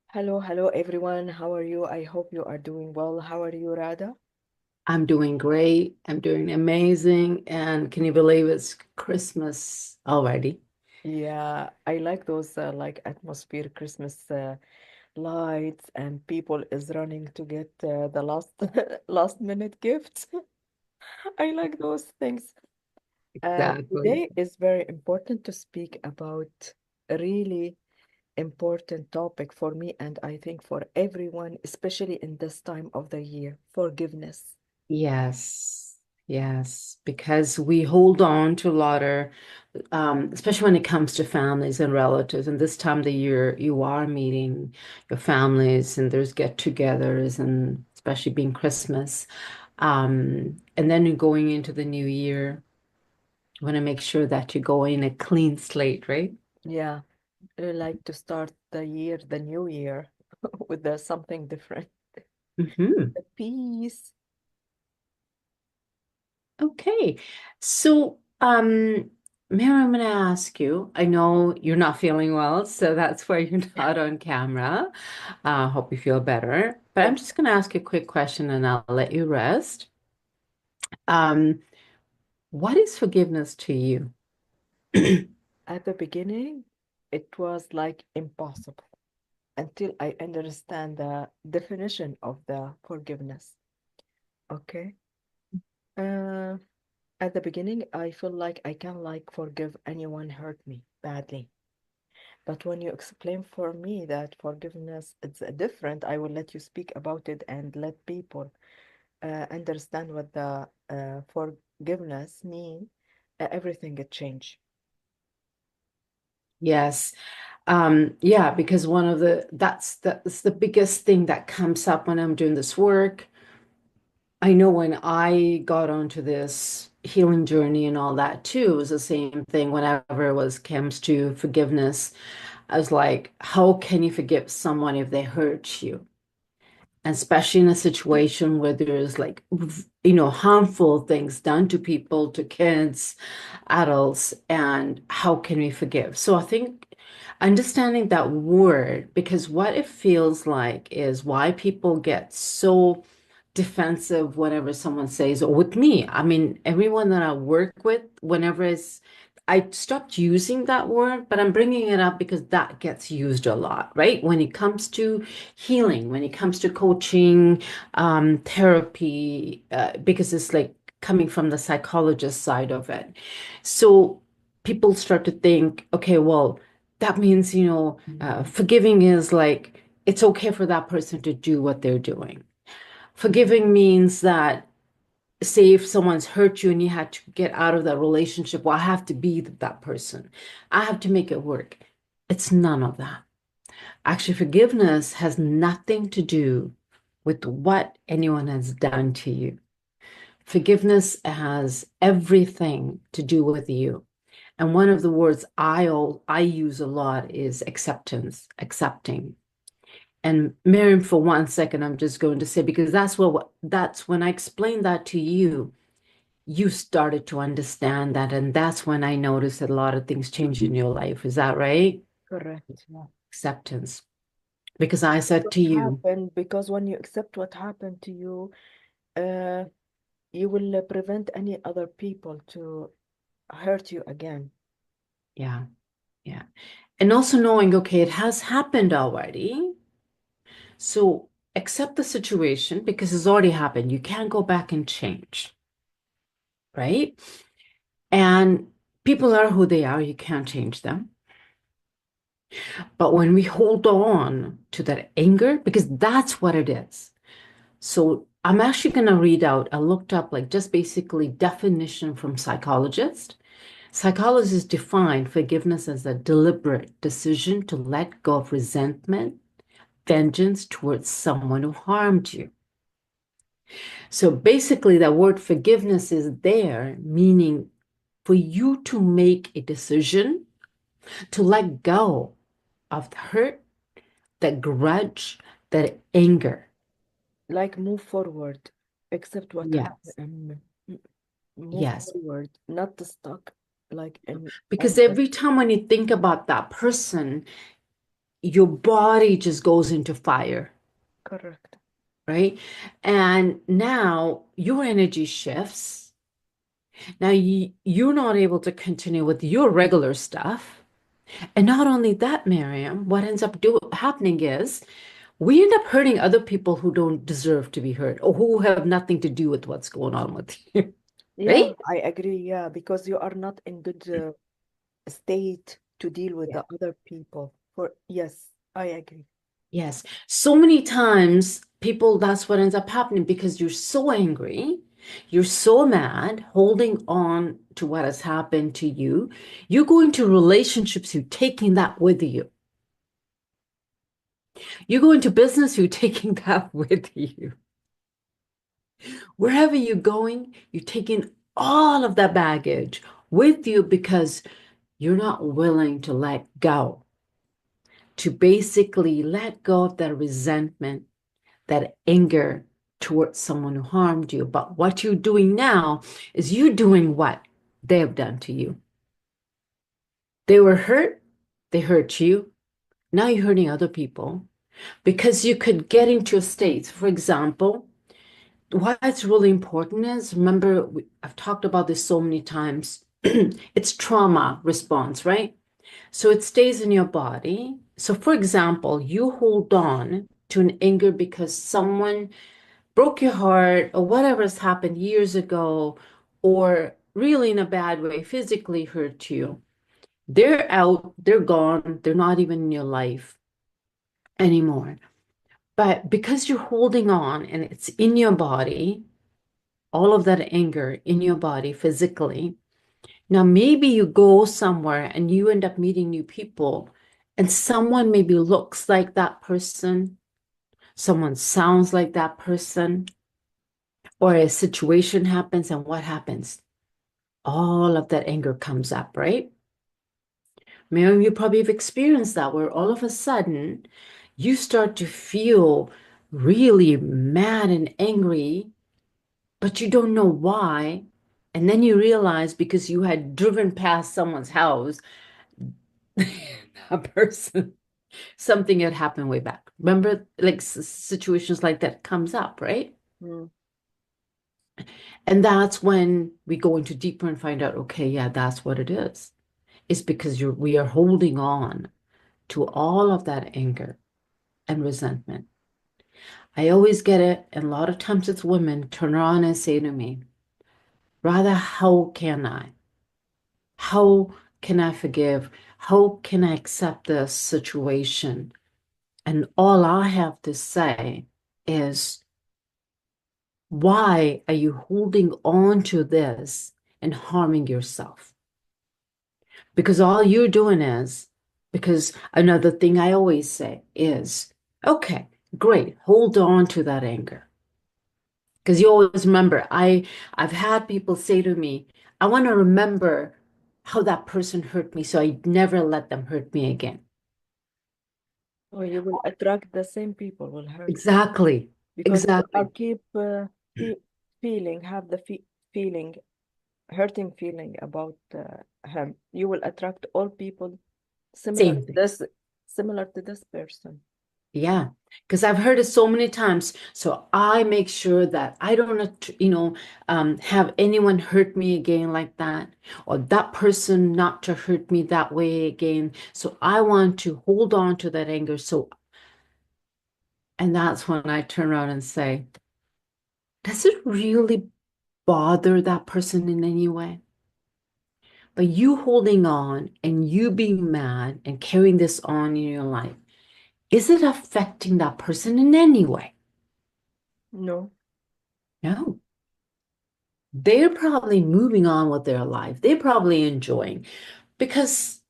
Hello, hello everyone. How are you? I hope you are doing well. How are you, Radha? I'm doing great. I'm doing amazing. And can you believe it's Christmas already? Yeah, I like those like atmosphere Christmas lights and people is running to get the last last minute gifts. I like those things. Exactly. Today is very important to speak about a really important topic for me and I think for everyone, especially in this time of the year, forgiveness. Yes. Yes. Because we hold on to a lot of, especially when it comes to families and relatives. And this time of the year, you are meeting your families and there's get-togethers and especially being Christmas. And then you're going into the new year. You want to make sure that you go in a clean slate, right? Yeah. Like to start the year, the new year, with something different. Hmm. The peace. Okay. So, Mary, I'm going to ask you. I know you're not feeling well, so that's why you're not on camera. Hope you feel better. But I'm Thank just going to ask you a quick question and I'll let you rest. Um, what is forgiveness to you? At the beginning, it was like impossible until I understand the definition of the forgiveness. Okay. Uh, at the beginning, I feel like I can like forgive anyone hurt me badly. But when you explain for me that forgiveness it's different, I will let you speak about it and let people understand what the forgiveness mean, everything it change. Yes. Yeah, because one of that's the biggest thing that comes up when I'm doing this work. I know when I got onto this healing journey and all that too, it was the same thing whenever it was comes to forgiveness. I was like, how can you forgive someone if they hurt you? And especially in a situation where there's like, harmful things done to people, to kids, adults, and how can we forgive? So I think understanding that word, because what it feels like is why people get so defensive whenever someone says, or with me, I mean, everyone that I work with, whenever it's, I stopped using that word, but I'm bringing it up because that gets used a lot, right? When it comes to healing, when it comes to coaching, therapy, because it's like coming from the psychologist side of it. So people start to think, okay, well, that means, forgiving is like, it's okay for that person to do what they're doing. Forgiving means that, say, if someone's hurt you and you had to get out of that relationship, well, I have to be that person. I have to make it work. It's none of that. Actually, forgiveness has nothing to do with what anyone has done to you. Forgiveness has everything to do with you. And one of the words I use a lot is acceptance, accepting. And Miriam, for 1 second, I'm just going to say, because that's when I explained that to you, you started to understand that. And that's when I noticed that a lot of things changed in your life. Is that right? Correct. Yeah. Acceptance. Because I said What to you, happened? Because when you accept what happened to you, uh, you will prevent any other people to hurt you again. yeah, yeah. And also knowing, okay, it has happened already. So accept the situation because it's already happened. You can't go back and change, right? And people are who they are. You can't change them. But when we hold on to that anger, because that's what it is. So I'm actually going to read out, I looked up like just basically definition from psychologists. Psychologists define forgiveness as a deliberate decision to let go of resentment, vengeance towards someone who harmed you. So basically, that word forgiveness is there, meaning for you to make a decision to let go of the hurt, that grudge, that anger. Like move forward, accept what happened Yes, and move yes. forward, not to stuck like in Because anger. every time when you think about that person, your body just goes into fire, Correct. right? And now your energy shifts. Now you're not able to continue with your regular stuff. And not only that, Miriam, what ends up happening is we end up hurting other people who don't deserve to be hurt or who have nothing to do with what's going on with you, Yeah, right? I agree. Yeah, because you are not in good state to deal with Yeah. the other people. For yes, I agree. Yes. So many times, people, that's what ends up happening because you're so angry, you're so mad, holding on to what has happened to you. You go into relationships, you're taking that with you. You go into business, you're taking that with you. Wherever you're going, you're taking all of that baggage with you because you're not willing to let go, to basically let go of that resentment, that anger towards someone who harmed you. But what you're doing now is you doing what they have done to you. They were hurt, they hurt you. Now you're hurting other people because you could get into a state. For example, why it's really important is remember, I've talked about this so many times. It's trauma response, right? So it stays in your body. So, for example, you hold on to an anger because someone broke your heart or whatever has happened years ago, or really in a bad way, physically hurt you. They're out, they're gone, they're not even in your life anymore. But because you're holding on and it's in your body, all of that anger in your body physically. Now, maybe you go somewhere and you end up meeting new people, and someone maybe looks like that person, someone sounds like that person, or a situation happens, and what happens? All of that anger comes up, right? Miriam, you probably have experienced that where all of a sudden you start to feel really mad and angry, but you don't know why. And then you realize because you had driven past someone's house, a person, something had happened way back. Remember, like situations like that comes up, right? Mm. And that's when we go into deeper and find out, okay, yeah, that's what it is. It's because we are holding on to all of that anger and resentment. I always get it, and a lot of times it's women turn around and say to me, Radha, how can I? How can I forgive? How can I accept this situation? And all I have to say is, why are you holding on to this and harming yourself? Because all you're doing is, because another thing I always say is, okay, great, hold on to that anger. Because you always remember, I've had people say to me, I want to remember how that person hurt me so I never let them hurt me again. Or you will attract the same people will hurt you Exactly. because you are Exactly. keep fe feeling have the feeling hurting feeling about him. You will attract all people similar Same to thing. this person. Yeah, because I've heard it so many times. So I make sure that I don't, have anyone hurt me again like that, or that person not to hurt me that way again. So I want to hold on to that anger. So, and that's when I turn around and say, does it really bother that person in any way? But you holding on and you being mad and carrying this on in your life, is it affecting that person in any way? No, No. They're probably moving on with their life. They're probably enjoying because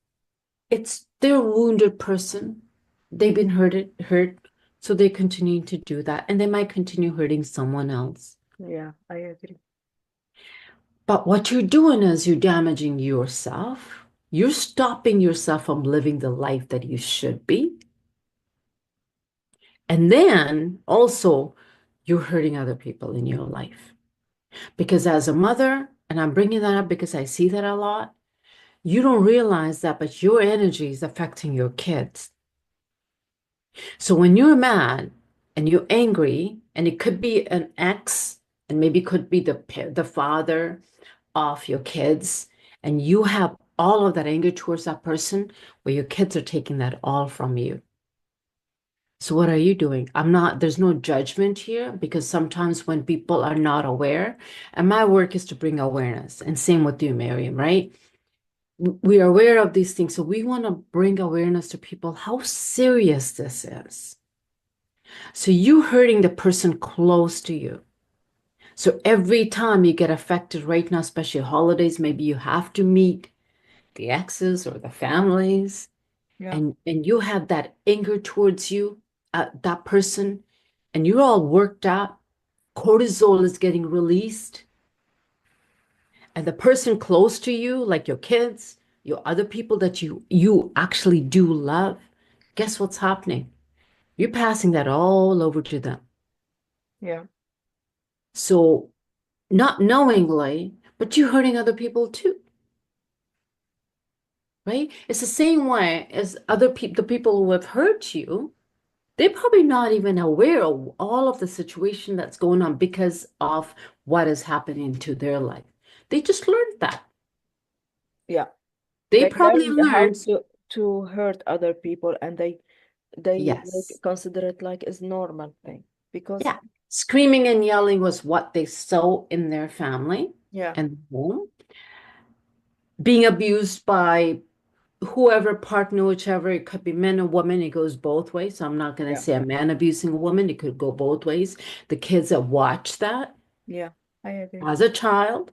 it's their wounded person. They've been hurt, so they continue to do that, and they might continue hurting someone else. yeah, I agree. But what you're doing is you're damaging yourself. You're stopping yourself from living the life that you should be. And then also, you're hurting other people in your life. Because as a mother, and I'm bringing that up because I see that a lot, you don't realize that, but your energy is affecting your kids. So when you're mad and you're angry, and it could be an ex, and maybe could be the father of your kids, and you have all of that anger towards that person, where your kids are taking that all from you. So what are you doing? There's no judgment here, because sometimes when people are not aware, and my work is to bring awareness, and same with you, Mariam, right? We are aware of these things, so we want to bring awareness to people how serious this is. So you hurting the person close to you. So every time you get affected right now, especially holidays, maybe you have to meet the exes or the families, Yeah, and you have that anger towards you, that person, and you're all worked up. Cortisol is getting released, and the person close to you, like your kids, your other people that you actually do love, guess what's happening? You're passing that all over to them. yeah, So not knowingly, but you're hurting other people too, right? It's the same way as other people, the people who have hurt you, they're probably not even aware of all of the situation that's going on because of what is happening to their life. They just learned that. yeah. They They probably learned how learned, to hurt other people, and they like yes, consider it like as normal thing because yeah. Screaming and yelling was what they saw in their family yeah, and home. Being abused by whoever partner, whichever, it could be men or women, it goes both ways. So I'm not going to yeah, say a man abusing a woman, it could go both ways. The kids that watch that yeah. I agree. as a child,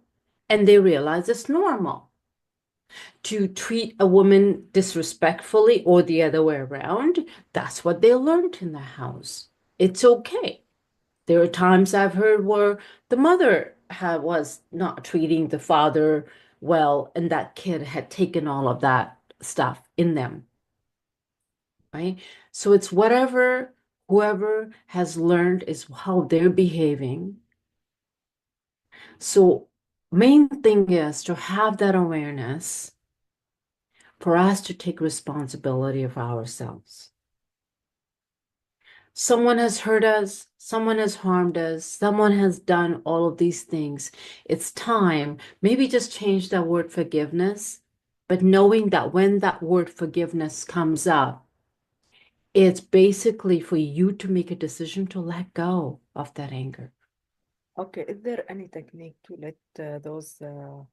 and they realize it's normal to treat a woman disrespectfully or the other way around. That's what they learned in the house. It's okay. There are times I've heard where the mother was not treating the father well, and that kid had taken all of that stuff in them, right? So it's whatever whoever has learned is how they're behaving. So main thing is to have that awareness for us to take responsibility of ourselves. Someone has hurt us, someone has harmed us, someone has done all of these things. It's time, maybe just change that word forgiveness, but knowing that when that word forgiveness comes up, it's basically for you to make a decision to let go of that anger. Okay, is there any technique to let those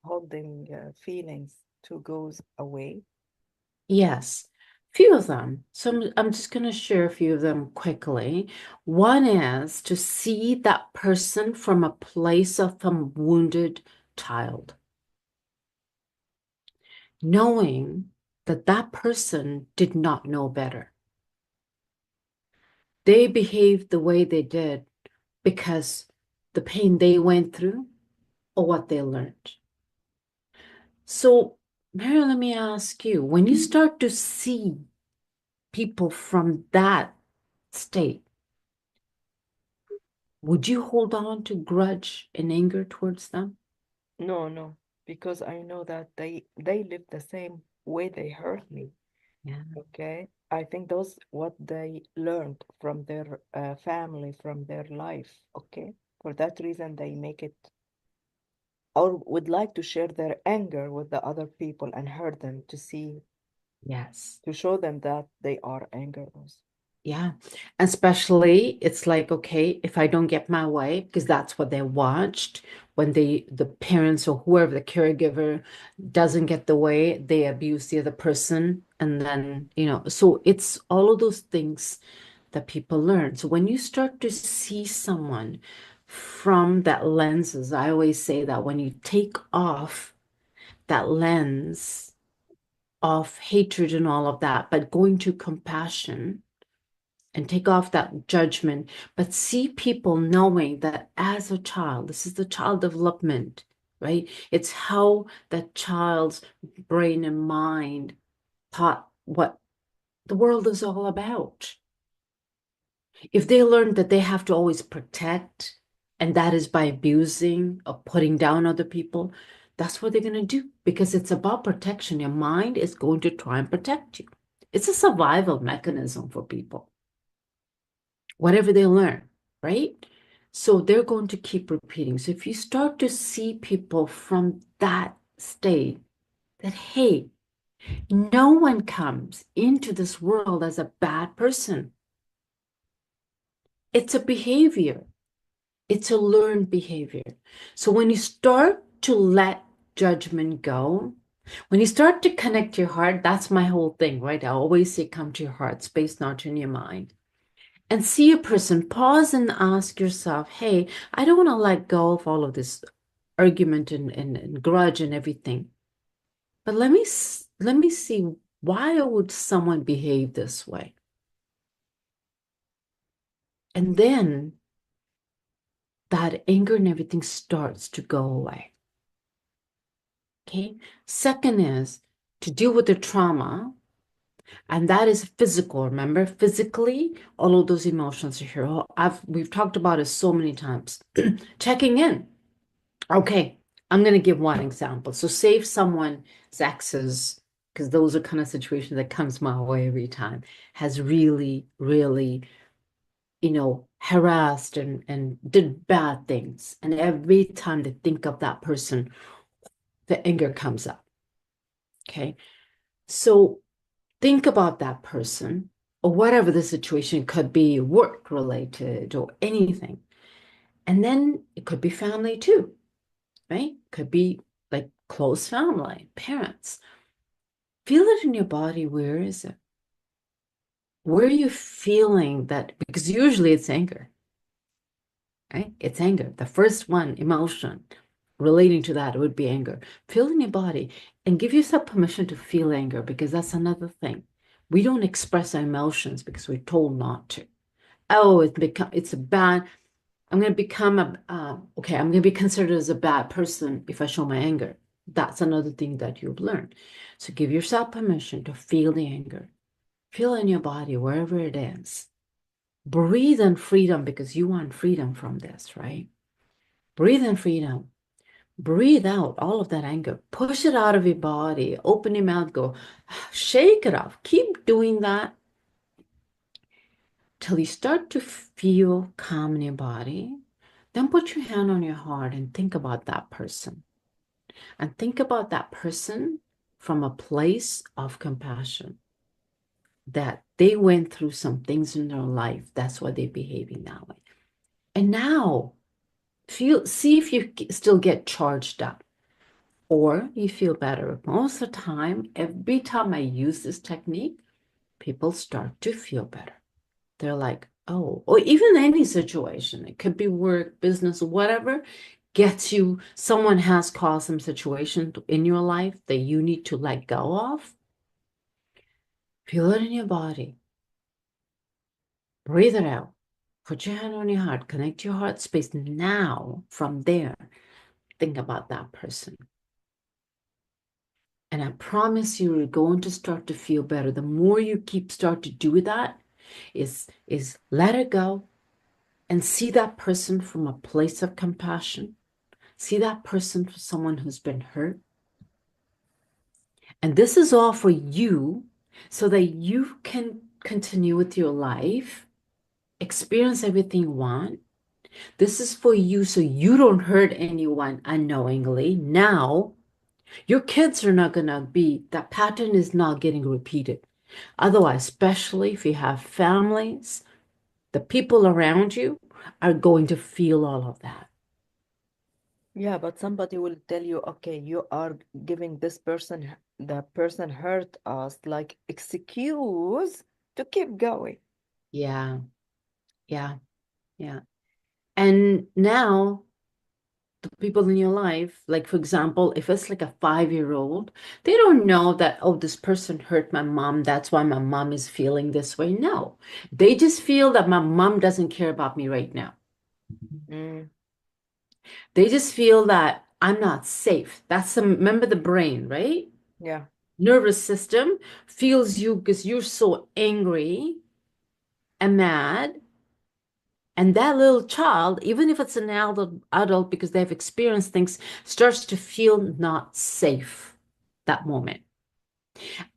holding feelings to goes away? Yes, few of them. So I'm just going to share a few of them quickly. One is to see that person from a place of a wounded child, knowing that that person did not know better. They behaved the way they did because the pain they went through or what they learned. So, Mary, let me ask you, when you start to see people from that state, would you hold on to grudge and anger towards them? No, no, because I know that they live the same way they hurt me. Yeah. Okay, I think those what they learned from their family, from their life. Okay, for that reason they make it or would like to share their anger with the other people and hurt them to see Yes. to show them that they are angry also. Yeah. Especially, it's like, okay, if I don't get my way, because that's what they watched when the parents or whoever, the caregiver doesn't get the way, they abuse the other person. And then, so it's all of those things that people learn. So when you start to see someone from that lenses, I always say that when you take off that lens of hatred and all of that, but going to compassion and take off that judgment, but see people knowing that as a child, this is the child development, right? It's how that child's brain and mind taught what the world is all about. If they learn that they have to always protect, and that is by abusing or putting down other people, that's what they're going to do because it's about protection. Your mind is going to try and protect you. It's a survival mechanism for people. whatever they learn, right? So they're going to keep repeating. So if you start to see people from that state, that, hey, no one comes into this world as a bad person. It's a behavior. It's a learned behavior. So when you start to let judgment go, when you start to connect your heart, that's my whole thing, right? I always say, come to your heart space, not in your mind. And see a person, pause and ask yourself, hey, I don't want to let go of all of this argument and grudge and everything. But let me see, why would someone behave this way? And then that anger and everything starts to go away. Okay. Second is to deal with the trauma, and that is physical. Remember, physically, all of those emotions are here. Oh, we've talked about it so many times. Checking in. Okay, I'm gonna give one example. So say if someone's exes, because those are kind of situations that comes my way every time, has really, really, harassed and did bad things. And every time they think of that person, the anger comes up. Okay. So think about that person or whatever the situation could be, work related or anything. And then it could be family too, right? Could be like close family, parents. Feel it in your body. Where is it? Where are you feeling that? Because usually it's anger, right? It's anger. The first one, emotion relating to that would be anger. Feel in your body and give yourself permission to feel anger because that's another thing. We don't express our emotions because we're told not to. Oh, it's a bad. I'm going to become okay. I'm going to be considered as a bad person if I show my anger. That's another thing that you've learned. So give yourself permission to feel the anger. Feel in your body wherever it is. Breathe in freedom because you want freedom from this, right? Breathe in freedom. Breathe out all of that anger. Push it out of your body. Open your mouth. Go shake it off. Keep doing that till you start to feel calm in your body. Then put your hand on your heart and think about that person. And think about that person from a place of compassion that they went through some things in their life. That's why they're behaving that way. And now see if you still get charged up or you feel better. Most of the time, every time I use this technique, people start to feel better. They're like, oh, or even any situation, it could be work, business, whatever gets you, someone has caused some situation in your life that you need to let go of. Feel it in your body. Breathe it out. Put your hand on your heart. Connect your heart space. Now, from there, think about that person. And I promise you, you're going to start to feel better. The more you start to do that, is let it go and see that person from a place of compassion. See that person for someone who's been hurt. And this is all for you so that you can continue with your life, experience everything you want. This is for you so you don't hurt anyone unknowingly. Now, your kids are not going to be, that pattern is not getting repeated. Otherwise, especially if you have families, the people around you are going to feel all of that. Yeah, but somebody will tell you, okay, you are giving this person, the person hurt us, like excuse to keep going. Yeah, yeah, yeah. And now the people in your life, like for example, if it's like a 5-year-old, they don't know that, oh, this person hurt my mom. That's why my mom is feeling this way. No, they just feel that my mom doesn't care about me right now. Mm, They just feel that I'm not safe. Remember the brain, right? yeah. Nervous system feels you because you're so angry and mad. And that little child, even if it's an adult because they've experienced things, starts to feel not safe that moment.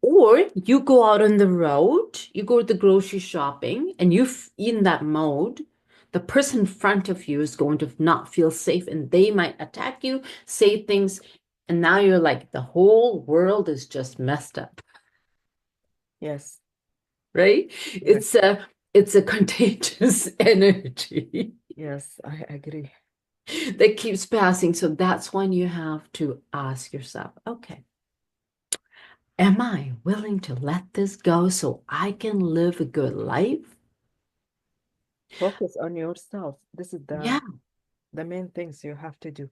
Or you go out on the road, you go to the grocery shopping, and you in that mode, the person in front of you is going to not feel safe and they might attack you, say things, and now you're like, the whole world is just messed up, Yes. right? Right. It's a contagious energy Yes, I agree. that keeps passing. So that's when you have to ask yourself, okay, am I willing to let this go so I can live a good life? Focus on yourself. This is Yeah, the main things you have to do.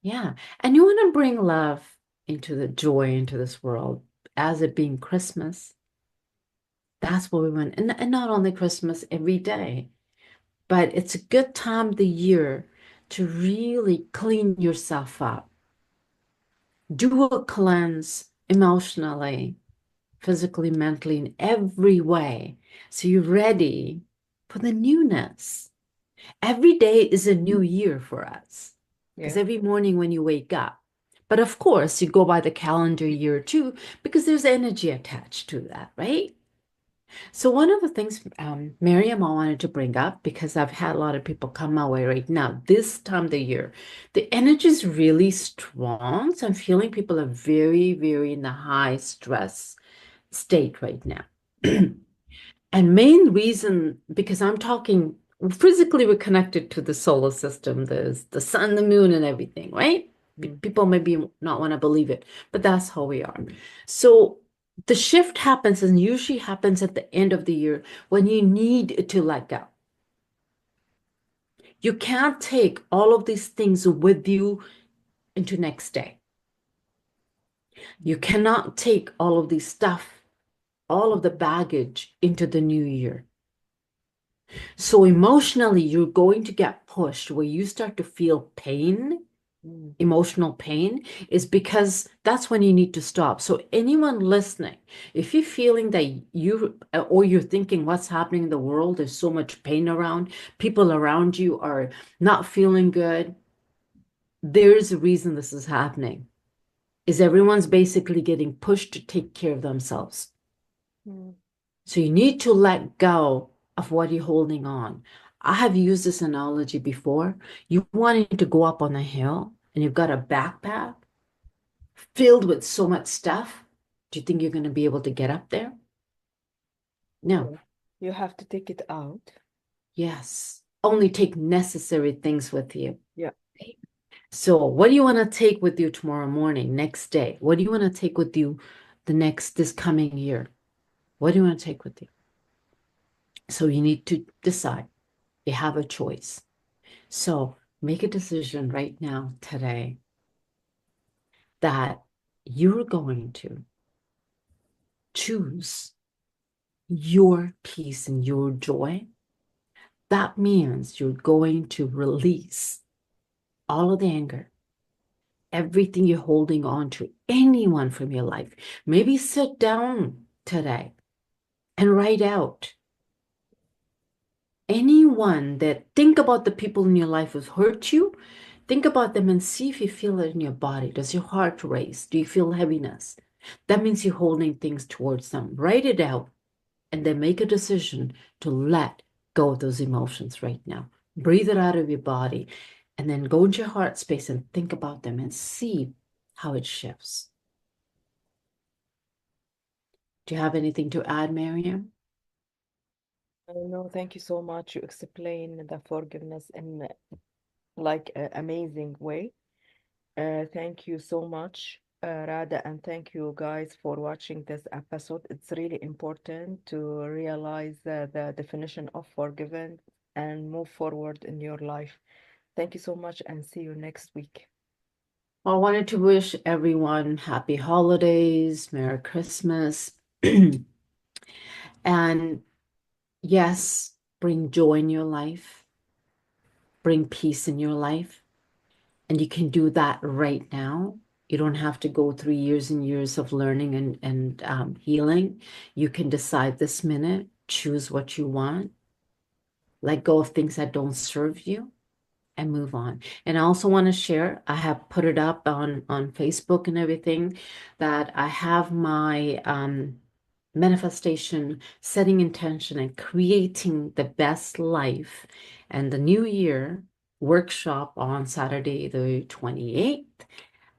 yeah. And you want to bring love into the joy into this world as it being Christmas. That's what we want. And not only Christmas every day, but it's a good time of the year to really clean yourself up. Do a cleanse emotionally, physically, mentally, in every way. So you're ready for the newness. Every day is a new year for us because Yeah. every morning when you wake up, but of course, you go by the calendar year too, because there's energy attached to that, right? So, one of the things, Mariam, I wanted to bring up because I've had a lot of people come my way right now, this time of the year, the energy is really strong. So, I'm feeling people are very, very in the high stress state right now. Yeah. And main reason, because I'm talking physically, we're connected to the solar system, there's the sun, the moon, and everything, right? Mm. People maybe not want to believe it, but that's how we are. So the shift happens and usually happens at the end of the year when you need to let go. You can't take all of these things with you into next day. You cannot take all of these stuff, all of the baggage into the new year. So emotionally, you're going to get pushed where you start to feel pain, Mm. emotional pain, is because that's when you need to stop. So anyone listening, if you're feeling that you or you're thinking what's happening in the world, there's so much pain around, people around you are not feeling good, there's a reason this is happening. Is everyone's basically getting pushed to take care of themselves. Mm. So you need to let go of what you're holding on. I have used this analogy before. You wanting to go up on a hill and you've got a backpack filled with so much stuff. Do you think you're going to be able to get up there? No. Yeah. You have to take it out. Yes. Only take necessary things with you. Yeah. So, what do you want to take with you tomorrow morning, next day? What do you want to take with you this coming year? What do you want to take with you? So, you need to decide. You have a choice. So make a decision right now, today, that you're going to choose your peace and your joy. That means you're going to release all of the anger, everything you're holding on to, anyone from your life. Maybe sit down today and write out anyone that think about the people in your life who's hurt you. Think about them and see if you feel it in your body. Does your heart race? Do you feel heaviness? That means you're holding things towards them. Write it out and then make a decision to let go of those emotions right now. Breathe it out of your body and then go into your heart space and think about them and see how it shifts. Do you have anything to add, Mariam? No, thank you so much. You explain the forgiveness in like an amazing way. Thank you so much, Radha, and thank you guys for watching this episode. It's really important to realize the definition of forgiven and move forward in your life. Thank you so much, and see you next week. Well, I wanted to wish everyone happy holidays, Merry Christmas, and yes, bring joy in your life, bring peace in your life. And you can do that right now. You don't have to go through years and years of learning and healing. You can decide this minute, choose what you want, let go of things that don't serve you, and move on. And I also want to share, I have put it up on Facebook and everything, that I have my manifestation, setting intention, and creating the best life and the new year workshop on Saturday, the 28th.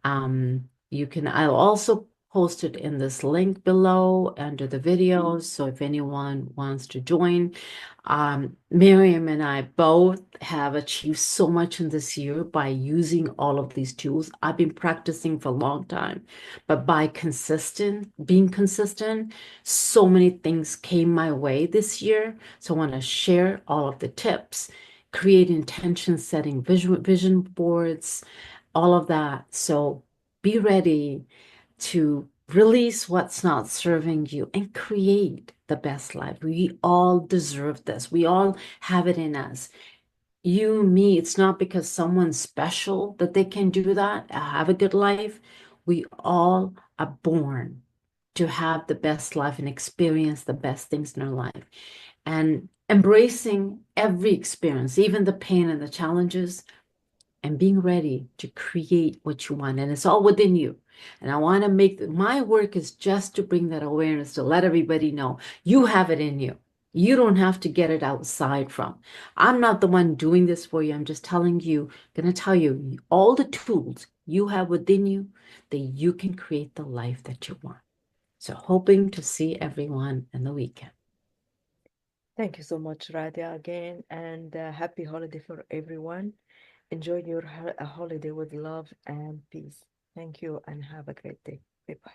I'll also post it in this link below under the videos. So if anyone wants to join, Miriam and I both have achieved so much in this year by using all of these tools. I've been practicing for a long time, but by being consistent, so many things came my way this year. So I want to share all of the tips, create intention setting, vision boards, all of that. So be ready to release what's not serving you and create the best life. We all deserve this. We all have it in us. You, me, it's not because someone's special that they can do that, have a good life. We all are born to have the best life and experience the best things in our life. And embracing every experience, even the pain and the challenges, and being ready to create what you want. And it's all within you. And I want to my work is just to bring that awareness to let everybody know you have it in you. You don't have to get it outside from. I'm not the one doing this for you. I'm just telling you, going to tell you all the tools you have within you that you can create the life that you want. So hoping to see everyone in the weekend. Thank you so much, Radia, again, and happy holiday for everyone. Enjoy your holiday with love and peace. Thank you and have a great day. Bye bye.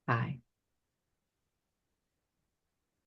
Bye.